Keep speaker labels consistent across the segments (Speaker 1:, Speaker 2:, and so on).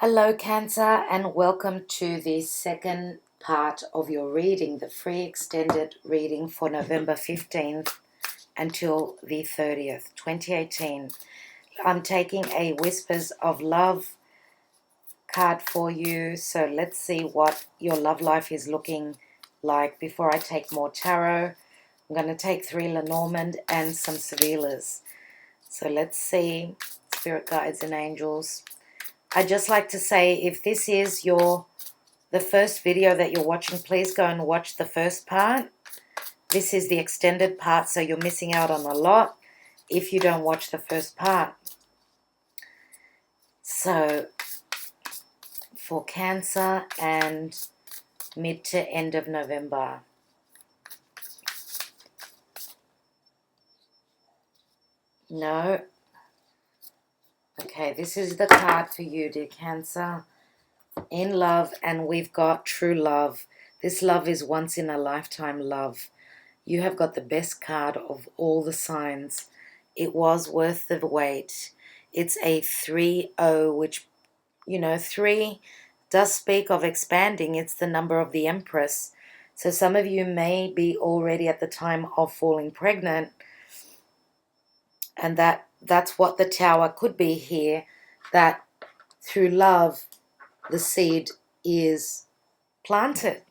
Speaker 1: Hello, Cancer, and welcome to the second part of your reading, the free extended reading for November 15th until the 30th, 2018. I'm taking a Whispers of Love card for you, so let's see what your love life is looking like. Before I take more tarot, I'm going to take 3 Lenormand and some Sevillas. So let's see, Spirit Guides and Angels. I'd just like to say, if this is the first video that you're watching, please go and watch the first part. This is the extended part, so you're missing out on a lot if you don't watch the first part. So, for Cancer and mid to end of November. No. Okay, this is the card for you, dear Cancer. In love, and we've got true love. This love is once in a lifetime love. You have got the best card of all the signs. It was worth the wait. It's a 3-0, which, 3 does speak of expanding. It's the number of the Empress. So some of you may be already at the time of falling pregnant, and that's what the Tower could be here, that through love the seed is planted.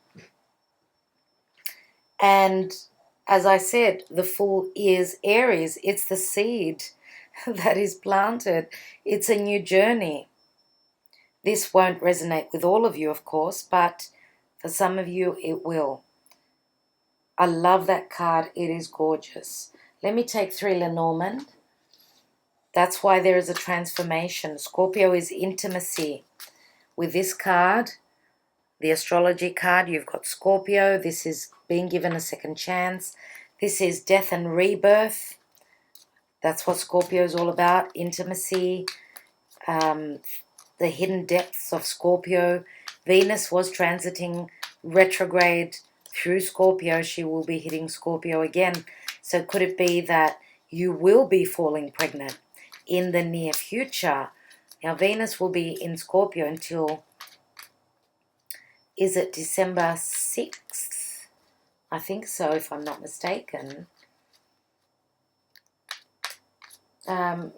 Speaker 1: And as I said, the Fool is Aries. It's the seed that is planted. It's a new journey. This won't resonate with all of you, of course, but for some of you it will. I love that card. It is gorgeous. Let me take 3 Lenormand. That's why there is a transformation. Scorpio is intimacy. With this card, the Astrology card, you've got Scorpio. This is being given a second chance. This is death and rebirth. That's what Scorpio is all about. Intimacy, the hidden depths of Scorpio. Venus was transiting retrograde through Scorpio. She will be hitting Scorpio again. So could it be that you will be falling pregnant in the near future? Now, Venus will be in Scorpio until, is it December 6th? I think so, if I'm not mistaken.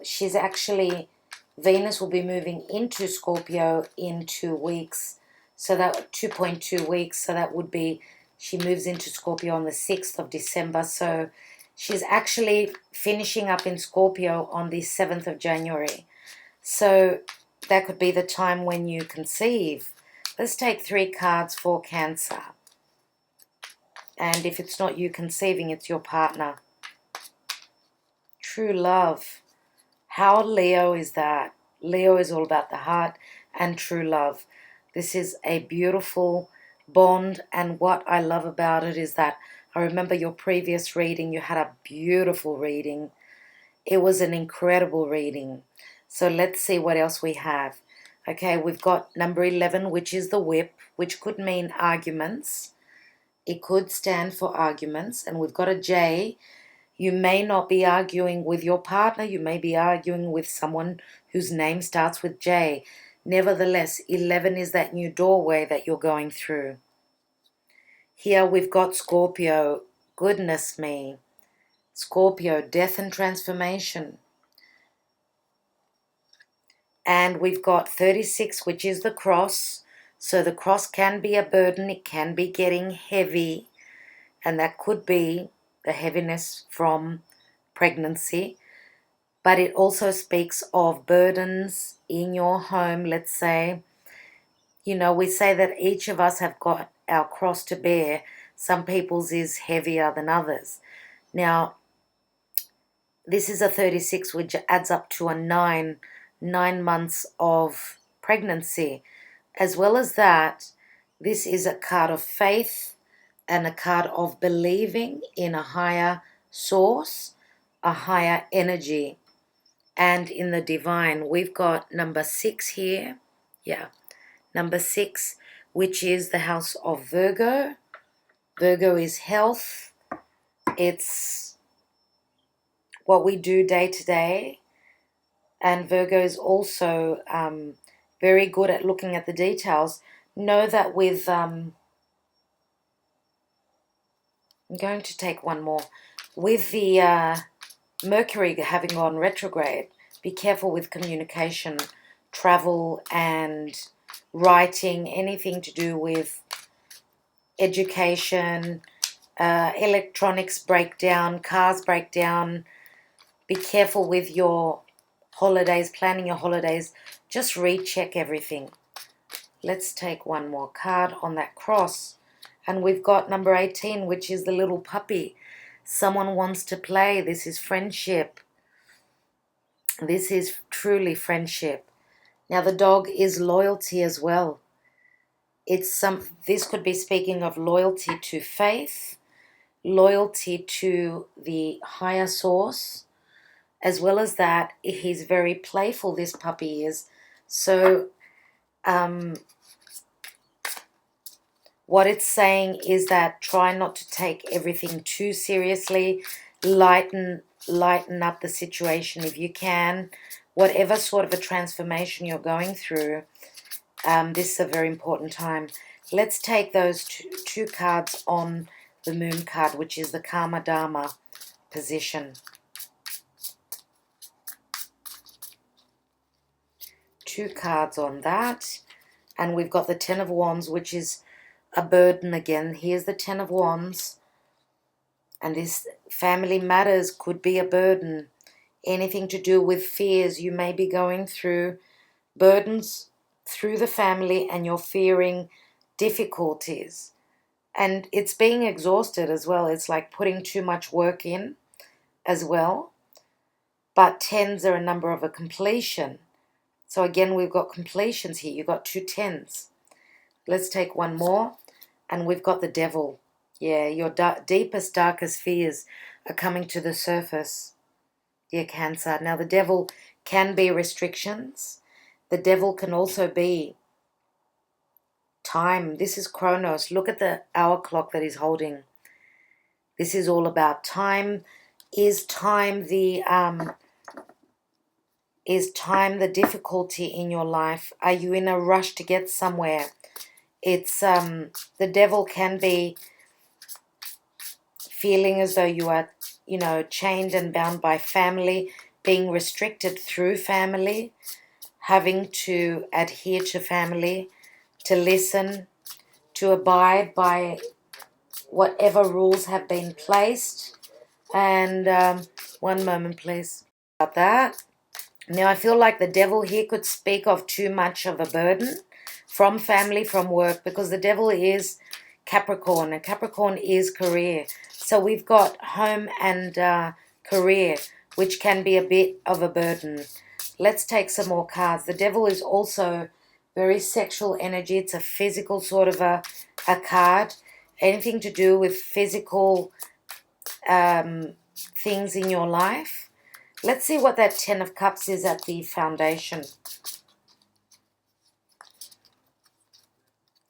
Speaker 1: She's actually, Venus will be moving into Scorpio in 2 weeks. So that 2.2 weeks. So that would be, she moves into Scorpio on the 6th of December. So she's actually finishing up in Scorpio on the 7th of January. So that could be the time when you conceive. Let's take 3 cards for Cancer. And if it's not you conceiving, it's your partner. True love. How Leo is that? Leo is all about the heart and true love. This is a beautiful bond, and what I love about it is that I remember your previous reading. You had a beautiful reading. It was an incredible reading. So let's see what else we have. Okay, we've got number 11, which is the whip, which could mean arguments. It could stand for arguments. And we've got a J. You may not be arguing with your partner. You may be arguing with someone whose name starts with J. Nevertheless, 11 is that new doorway that you're going through. Here we've got Scorpio. Goodness me. Scorpio, death and transformation. And we've got 36, which is the cross. So the cross can be a burden. It can be getting heavy. And that could be the heaviness from pregnancy. But it also speaks of burdens in your home, let's say. We say that each of us have got our cross to bear. Some people's is heavier than others. Now, this is a 36, which adds up to a 9 months of pregnancy. As well as that, this is a card of faith and a card of believing in a higher source, a higher energy, and in the divine. We've got number 6 here. Yeah, number 6, which is the house of Virgo. Virgo is health. It's what we do day to day. And Virgo is also very good at looking at the details, know that with, I'm going to take one more, with the Mercury having gone retrograde, be careful with communication, travel and writing, anything to do with education, electronics breakdown, cars breakdown. Be careful with your holidays, planning your holidays. Just recheck everything. Let's take one more card on that cross. And we've got number 18, which is the little puppy. Someone wants to play. This is friendship. This is truly friendship. Now the dog is loyalty as well. This could be speaking of loyalty to faith, loyalty to the higher source, as well as that he's very playful, this puppy is. So what it's saying is that try not to take everything too seriously. Lighten up the situation if you can. Whatever sort of a transformation you're going through, this is a very important time. Let's take those two cards on the Moon card, which is the Karma Dharma position. Two cards on that. And we've got the Ten of Wands, which is a burden again. Here's the Ten of Wands. And this family matters could be a burden. Anything to do with fears you may be going through. Burdens through the family, and you're fearing difficulties. And it's being exhausted as well. It's like putting too much work in as well. But tens are a number of a completion. So again, we've got completions here. You've got two tens. Let's take one more. And we've got the Devil. Yeah, your deepest, darkest fears are coming to the surface, dear Cancer. Now, the Devil can be restrictions. The Devil can also be time. This is Chronos. Look at the hour clock that he's holding. This is all about time. Is time the difficulty in your life? Are you in a rush to get somewhere? It's the Devil can be feeling as though you are, chained and bound by family, being restricted through family, having to adhere to family, to listen, to abide by whatever rules have been placed. And one moment, please. About that. Now, I feel like the Devil here could speak of too much of a burden from family, from work, because the Devil is Capricorn, and Capricorn is career. So we've got home and career, which can be a bit of a burden. Let's take some more cards. The Devil is also very sexual energy. It's a physical sort of a card. Anything to do with physical things in your life. Let's see what that Ten of Cups is at the foundation.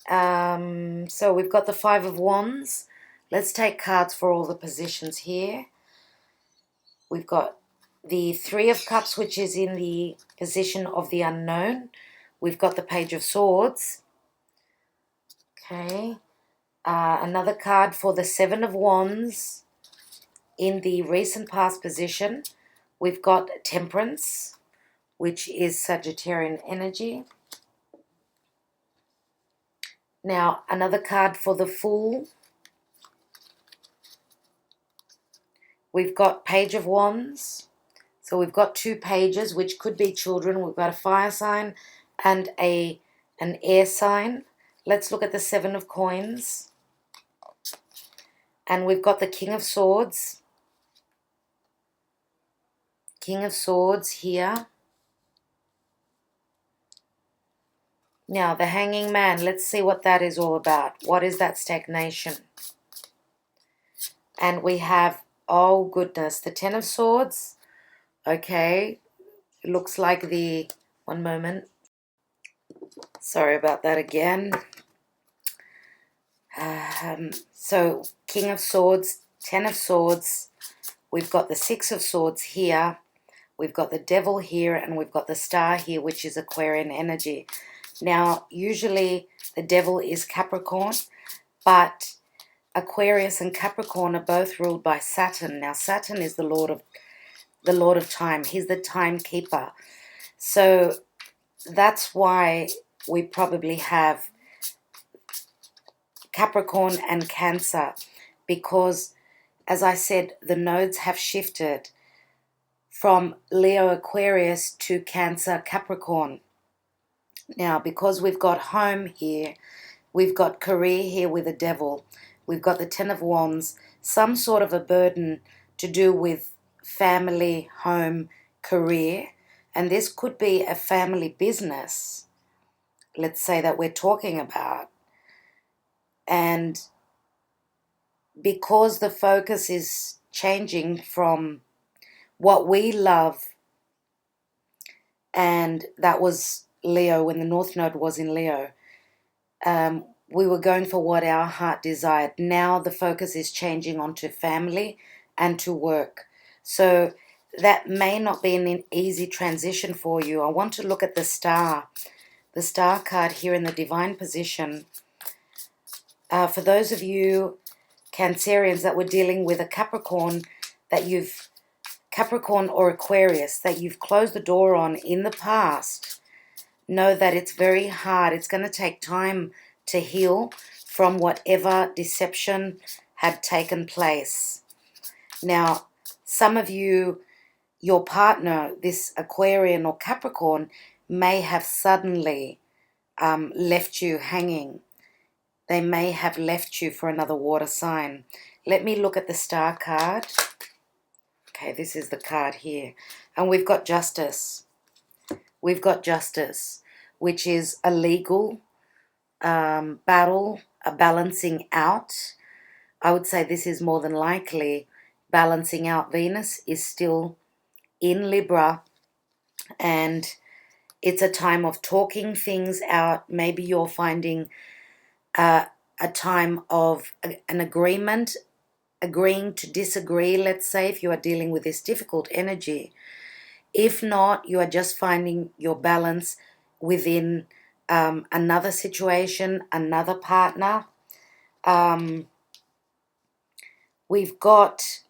Speaker 1: So we've got the Five of Wands. Let's take cards for all the positions here. We've got the Three of Cups, which is in the position of the unknown. We've got the Page of Swords. Okay. Another card for the Seven of Wands in the recent past position. We've got Temperance, which is Sagittarian energy. Now, another card for the Fool. We've got Page of Wands. So we've got two pages, which could be children. We've got a fire sign and an air sign. Let's look at the Seven of Coins. And we've got the King of Swords. King of Swords here. Now, the Hanging Man. Let's see what that is all about. What is that stagnation? And we have, oh goodness, the Ten of Swords. Okay. It looks like the, one moment. Sorry about that again. So, King of Swords, Ten of Swords. We've got the Six of Swords here. We've got the devil here, and we've got the star here, which is Aquarian energy. Now, usually the devil is Capricorn, but Aquarius and Capricorn are both ruled by Saturn. Now, Saturn is the Lord of time. He's the timekeeper. So that's why we probably have Capricorn and Cancer, because, as I said, the nodes have shifted from Leo Aquarius to Cancer Capricorn. Now, because we've got home here, we've got career here with the devil, we've got the Ten of Wands, some sort of a burden to do with family, home, career, and this could be a family business, let's say, that we're talking about. And because the focus is changing from what we love, and that was Leo when the North Node was in Leo, we were going for what our heart desired. Now the focus is changing onto family and to work. So that may not be an easy transition for you. I want to look at the star card here in the divine position. For those of you Cancerians that were dealing with a Capricorn, Capricorn or Aquarius, that you've closed the door on in the past, know that it's very hard. It's going to take time to heal from whatever deception had taken place. Now, some of you, your partner, this Aquarian or Capricorn, may have suddenly left you hanging. They may have left you for another water sign. Let me look at the star card. Okay, this is the card here. And we've got justice. We've got justice, which is a legal battle, a balancing out. I would say this is more than likely balancing out. Venus is still in Libra, and it's a time of talking things out. Maybe you're finding a time of an agreement, agreeing to disagree, let's say, if you are dealing with this difficult energy. If not, you are just finding your balance within another situation, another partner. We've got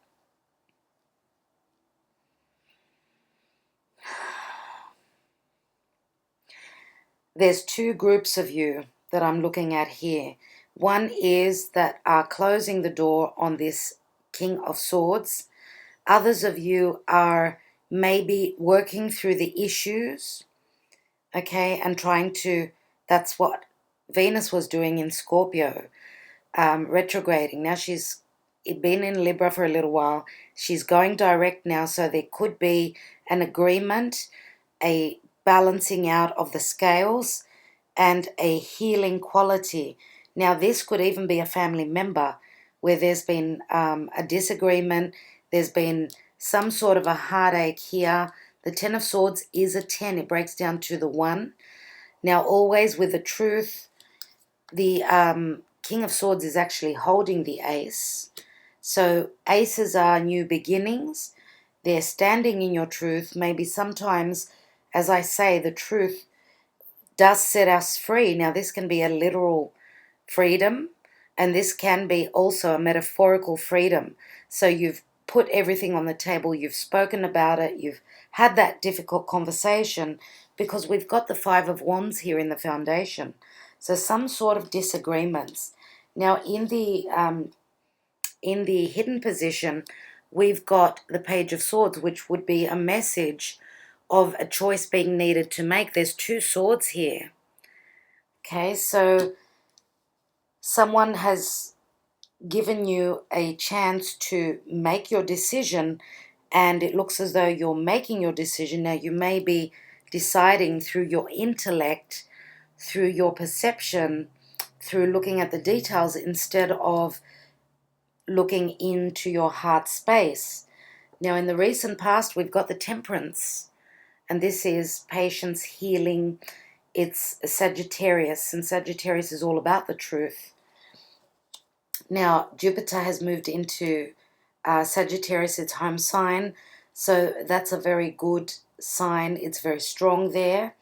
Speaker 1: there's two groups of you that I'm looking at here. One is that are closing the door on this King of Swords. Others of you are maybe working through the issues, okay, and trying to, that's what Venus was doing in Scorpio, retrograding. Now she's been in Libra for a little while. She's going direct now, so there could be an agreement, a balancing out of the scales, and a healing quality. Now, this could even be a family member where there's been a disagreement, there's been some sort of a heartache here. The Ten of Swords is a 10. It breaks down to the 1. Now, always with the truth, the King of Swords is actually holding the Ace. So aces are new beginnings. They're standing in your truth. Maybe sometimes, as I say, the truth does set us free. Now, this can be a literal freedom, and this can be also a metaphorical freedom. So you've put everything on the table, you've spoken about it, you've had that difficult conversation, because we've got the Five of Wands here in the foundation. So some sort of disagreements. Now, in the hidden position, we've got the Page of Swords, which would be a message of a choice being needed to make. There's two swords here. Okay, so someone has given you a chance to make your decision, and it looks as though you're making your decision. Now, you may be deciding through your intellect, through your perception, through looking at the details instead of looking into your heart space. Now, in the recent past, we've got the Temperance, and this is patience, healing. It's Sagittarius, and Sagittarius is all about the truth. Now, Jupiter has moved into Sagittarius, its home sign, So that's a very good sign. It's very strong there.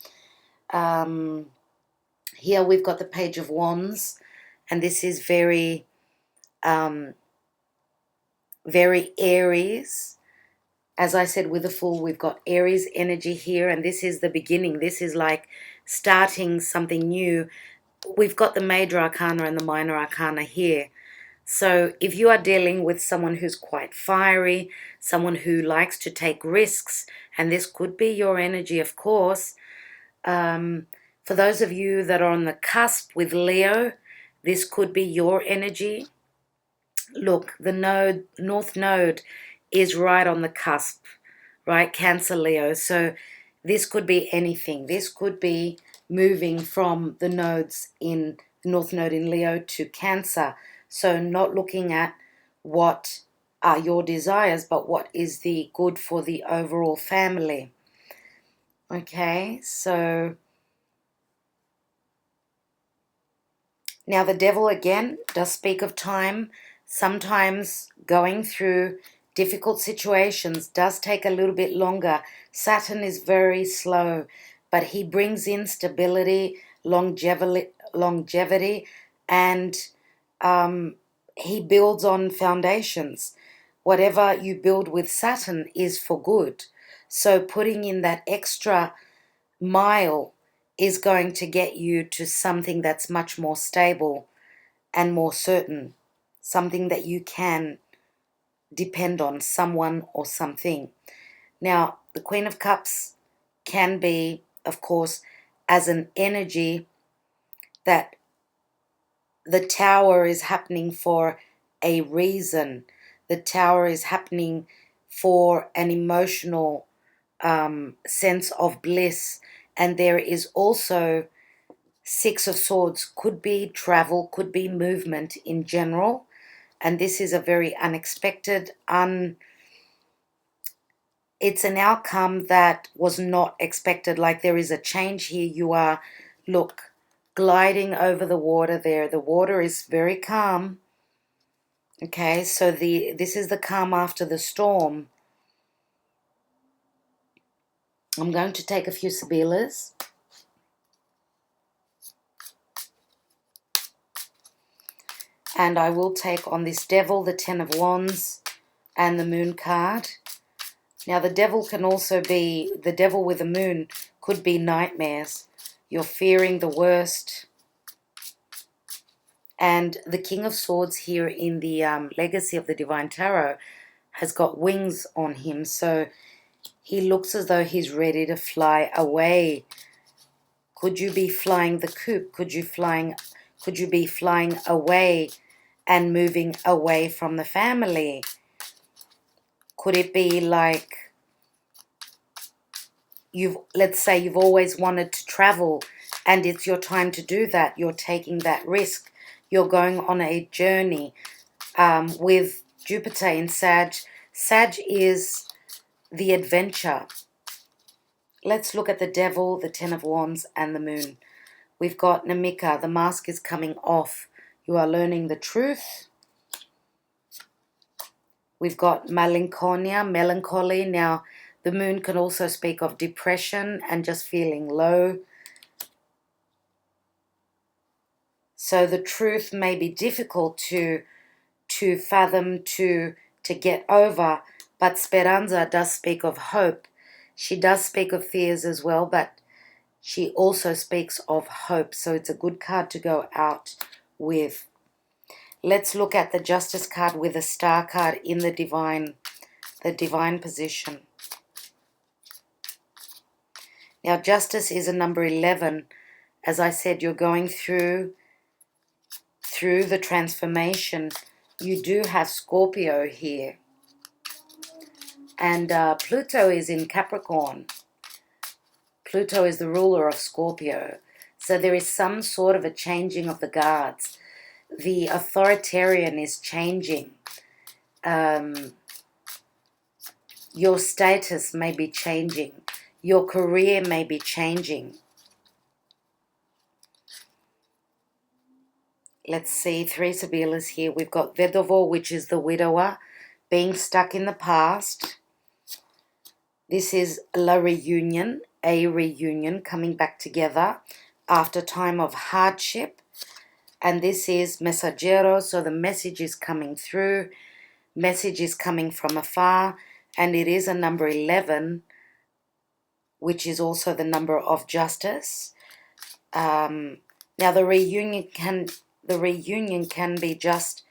Speaker 1: Here we've got the Page of Wands, and this is very, very Aries. As I said, with the Fool, we've got Aries energy here, and this is the beginning. This is like starting something new. We've got the Major Arcana and the Minor Arcana here. So if you are dealing with someone who's quite fiery, someone who likes to take risks, and this could be your energy, of course. For those of you that are on the cusp with Leo, this could be your energy. Look, the node, North Node, is right on the cusp, right? Cancer, Leo. So this could be anything. This could be moving from the nodes in the North Node in Leo to Cancer. So not looking at what are your desires, but what is the good for the overall family. Okay, so now the devil again does speak of time. Sometimes going through difficult situations does take a little bit longer. Saturn is very slow, but he brings in stability, longevity, and he builds on foundations. Whatever you build with Saturn is for good. So putting in that extra mile is going to get you to something that's much more stable and more certain, something that you can depend on, someone or something. Now, the Queen of Cups can be, of course, as an energy that the Tower is happening for a reason. The Tower is happening for an emotional sense of bliss. And there is also Six of Swords, could be travel, could be movement in general. And this is a very unexpected, it's an outcome that was not expected. Like there is a change here. You are, look, gliding over the water there. The water is very calm. Okay, so this is the calm after the storm. I'm going to take a few Sibilas. And I will take on this devil, the Ten of Wands, and the Moon card. Now the devil can also be, the devil with the moon could be nightmares. You're fearing the worst. And the King of Swords here in the Legacy of the Divine Tarot has got wings on him. So he looks as though he's ready to fly away. Could you be flying the coop? Could you be flying away and moving away from the family? Could it be like let's say you've always wanted to travel and it's your time to do that. You're taking that risk. You're going on a journey with Jupiter in Sag. Sag is the adventure. Let's look at the devil, the Ten of Wands, and the moon. We've got Namika. The mask is coming off. You are learning the truth. We've got melancholia, melancholy. Now, the moon can also speak of depression and just feeling low. So the truth may be difficult to fathom, to get over, but Speranza does speak of hope. She does speak of fears as well, but she also speaks of hope. So it's a good card to go out with. Let's look at the Justice card with a star card in the divine position. Now, Justice is a number 11. As I said, you're going through the transformation. You do have Scorpio here. And Pluto is in Capricorn. Pluto is the ruler of Scorpio. So there is some sort of a changing of the guards. The authoritarian is changing. Your status may be changing. Your career may be changing. Let's see, 3 Sibilas here. We've got Vedovo, which is the widower, being stuck in the past. This is la reunion, a reunion, coming back together after time of hardship. And this is mensajero, so the message is coming through. Message is coming from afar, and it is a number 11, which is also the number of justice. Now the reunion can be just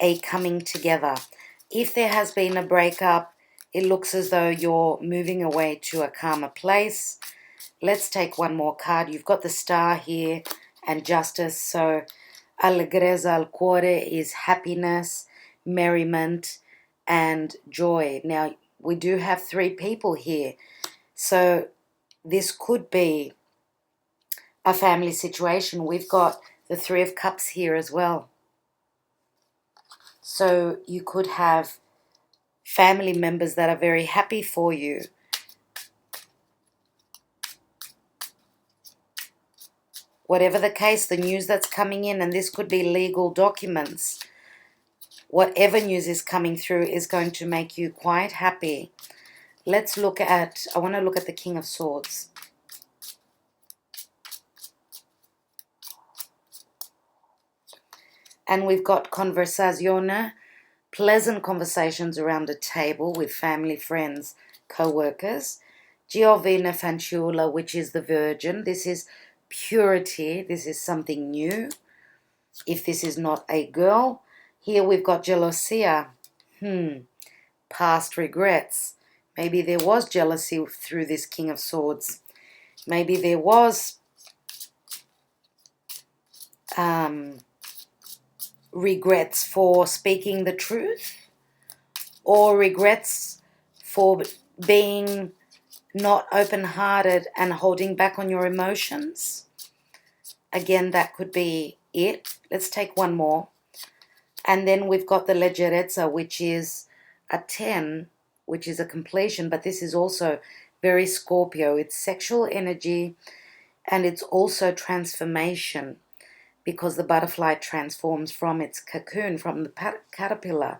Speaker 1: a coming together. If there has been a breakup, it looks as though you're moving away to a calmer place. Let's take one more card. You've got the star here and justice. So allegrezza al cuore is happiness, merriment, and joy. Now, we do have 3 people here. So this could be a family situation. We've got the 3 of Cups here as well. So you could have family members that are very happy for you. Whatever the case, the news that's coming in, and this could be legal documents, whatever news is coming through is going to make you quite happy. Let's look at, I want to look at the King of Swords. And we've got conversazione, pleasant conversations around a table with family, friends, co-workers. Giovina fanciulla, which is the virgin. This is purity. This is something new. If this is not a girl. Here we've got gelosia. Past regrets. Maybe there was jealousy through this King of Swords. Maybe there was regrets for speaking the truth, or regrets for being not open-hearted and holding back on your emotions. Again, that could be it. Let's take one more. And then we've got the leggerezza, which is a 10, which is a completion, but this is also very Scorpio. It's sexual energy, and it's also transformation, because the butterfly transforms from its cocoon, from the caterpillar.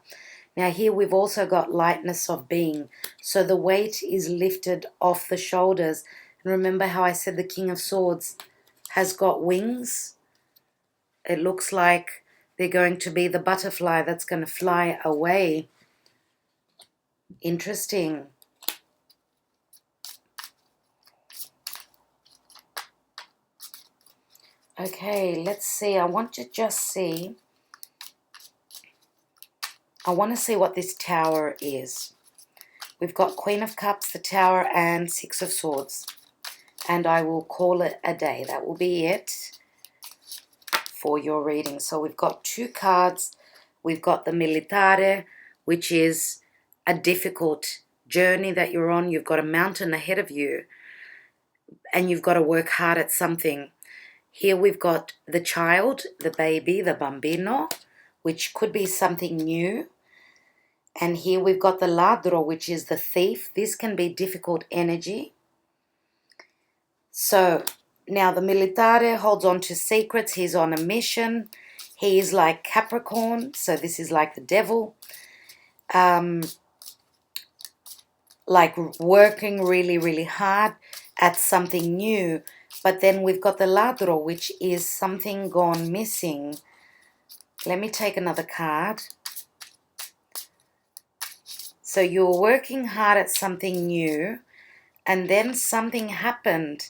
Speaker 1: Now here we've also got lightness of being. So the weight is lifted off the shoulders. And remember how I said the King of Swords has got wings? It looks like they're going to be the butterfly that's going to fly away. Interesting. Okay, let's see. I want to see what this Tower is. We've got Queen of Cups, the Tower, and 6 of Swords. And I will call it a day. That will be it for your reading. So we've got 2 cards. We've got the Militare, which is a difficult journey that you're on. You've got a mountain ahead of you, and you've got to work hard at something. Here we've got the child, the baby, the bambino, which could be something new. And here we've got the ladro, which is the thief. This can be difficult energy. So now the militare holds on to secrets. He's on a mission. He is like Capricorn, so this is like the devil. Like working really, really hard at something new. But then we've got the ladro, which is something gone missing. Let me take another card. So you're working hard at something new, and then something happened.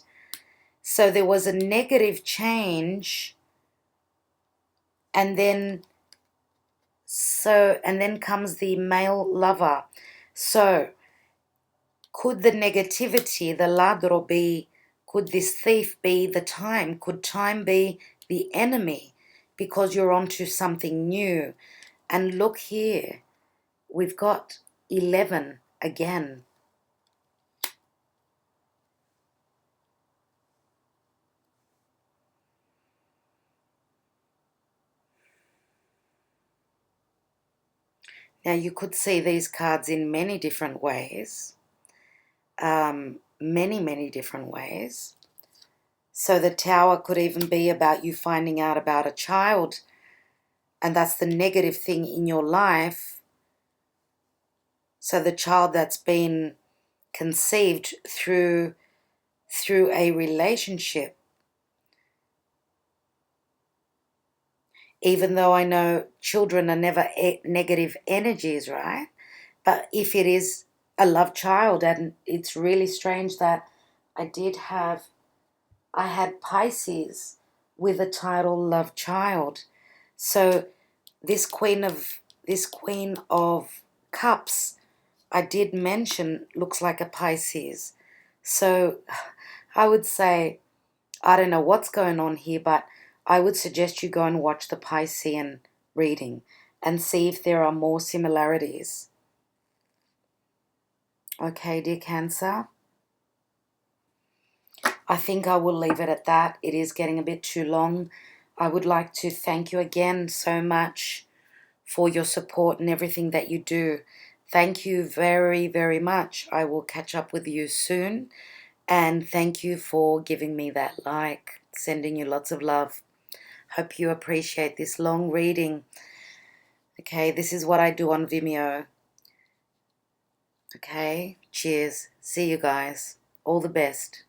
Speaker 1: So there was a negative change, and then comes the male lover. So could the negativity, the ladro, be, could this thief be the time? Could time be the enemy? Because you're onto something new. And look here, we've got 11 again. Now you could see these cards in many different ways. Many different ways. So the Tower could even be about you finding out about a child, and that's the negative thing in your life. So the child that's been conceived through a relationship. Even though I know children are never negative energies, right? But if it is a love child, and it's really strange that I had Pisces with the title love child. So this queen of cups, I did mention, looks like a Pisces. So I would say, I don't know what's going on here, but I would suggest you go and watch the Piscean reading and see if there are more similarities. Okay, dear Cancer. I think I will leave it at that. It is getting a bit too long. I would like to thank you again so much for your support and everything that you do. Thank you very, very much. I will catch up with you soon. And thank you for giving me that like. Sending you lots of love. Hope you appreciate this long reading. Okay, this is what I do on Vimeo. Okay, cheers. See you guys. All the best.